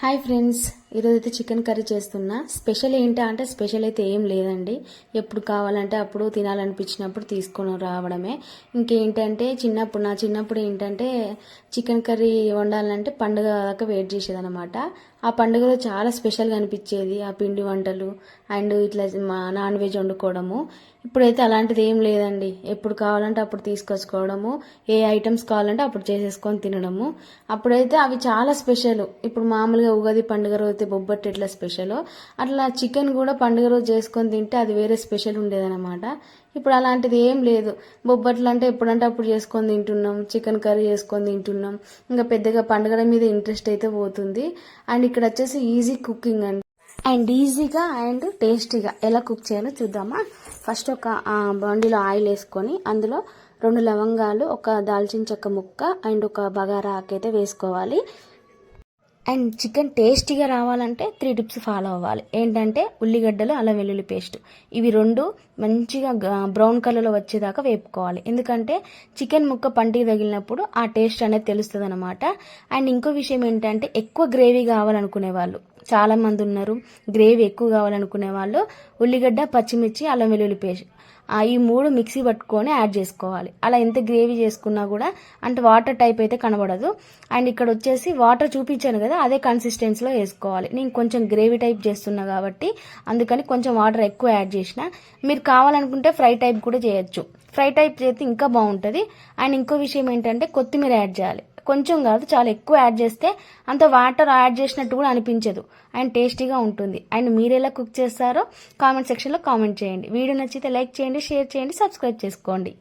Hi friends, ఈరోజైతే chicken curry చేస్తున్నా. Special ఏంటి అంటే స్పెషల్ అయితే ఏం లేదండి. ఎప్పుడు కావాలంటే అప్పుడు తినాలనిపించినప్పుడు తీసుకొని రావడమే. ఇంకేంటంటే నా చిన్నప్పుడు ఏంటంటే చికెన్ కర్రీ వండాలంటే పండుగ దాకా వెయిట్ చేసేదనమాట. ఆ పండుగలో చాలా స్పెషల్గా అనిపించేది ఆ పిండి వంటలు అండ్ ఇట్లా నాన్ వెజ్ వండుకోవడము. ఇప్పుడైతే అలాంటిది ఏం లేదండి. ఎప్పుడు కావాలంటే అప్పుడు తీసుకొచ్చుకోవడము, ఏ ఐటమ్స్ కావాలంటే అప్పుడు చేసేసుకొని తినడము. అప్పుడైతే అవి చాలా స్పెషల్. ఇప్పుడు మామూలుగా ఉగాది పండుగ రోజు అయితే బొబ్బట్టు ఎట్లా స్పెషల్, అట్లా చికెన్ కూడా పండుగ రోజు చేసుకొని తింటే అది వేరే స్పెషల్ ఉండేదన్నమాట. ఇప్పుడు అలాంటిది ఏం లేదు. బొబ్బట్లు అంటే ఎప్పుడంటే అప్పుడు చేసుకొని తింటున్నాం, చికెన్ కర్రీ చేసుకొని తింటున్నాం. ఇంకా పెద్దగా పండుగల మీద ఇంట్రెస్ట్ అయితే పోతుంది. అండ్ ఇక్కడ వచ్చేసి ఈజీ కుకింగ్ అండి. అండ్ ఈజీగా అండ్ టేస్టీగా ఎలా కుక్ చేయాలో చూద్దామా. ఫస్ట్ ఒక బండిలో ఆయిల్ వేసుకొని అందులో 2 లవంగాలు, ఒక దాల్చిన చెక్క ముక్క అండ్ ఒక బగారా ఆకైతే వేసుకోవాలి. అండ్ చికెన్ టేస్టీగా రావాలంటే 3 టిప్స్ ఫాలో అవ్వాలి. ఏంటంటే ఉల్లిగడ్డలు, అల్లం వెల్లుల్లి పేస్ట్, ఇవి 2 మంచిగా బ్రౌన్ కలర్లో వచ్చేదాకా వేపుకోవాలి. ఎందుకంటే చికెన్ ముక్క పంటికి తగిలినప్పుడు ఆ టేస్ట్ అనేది తెలుస్తుంది అనమాట. అండ్ ఇంకో విషయం ఏంటంటే ఎక్కువ గ్రేవీ కావాలనుకునే వాళ్ళు చాలా మంది ఉన్నారు. గ్రేవీ ఎక్కువ కావాలనుకునే వాళ్ళు ఉల్లిగడ్డ, పచ్చిమిర్చి, అల్లం వెల్లుల్లి పేస్ట్ ఈ 3 మిక్సీ పట్టుకొని యాడ్ చేసుకోవాలి. అలా ఎంత గ్రేవీ చేసుకున్నా కూడా అంటే వాటర్ టైప్ అయితే కనబడదు. అండ్ ఇక్కడ వచ్చేసి వాటర్ చూపించాను కదా, అదే కన్సిస్టెన్సీలో వేసుకోవాలి. నేను కొంచెం గ్రేవీ టైప్ చేస్తున్నా కాబట్టి అందుకని కొంచెం వాటర్ ఎక్కువ యాడ్ చేసిన. మీరు కావాలనుకుంటే ఫ్రై టైప్ కూడా చేయొచ్చు. ఫ్రై టైప్ చేస్తే ఇంకా బాగుంటుంది. అండ్ ఇంకో విషయం ఏంటంటే కొత్తిమీర యాడ్ చేయాలి. కొంచెం కాదు, చాలా ఎక్కువ యాడ్ చేస్తే అంత వాటర్ యాడ్ చేసినట్టు కూడా అనిపించదు అండ్ టేస్టీగా ఉంటుంది. అండ్ మీరు ఎలా కుక్ చేస్తారో కామెంట్ సెక్షన్లో కామెంట్ చేయండి. వీడియో నచ్చితే లైక్ చేయండి, షేర్ చేయండి, సబ్స్క్రైబ్ చేసుకోండి.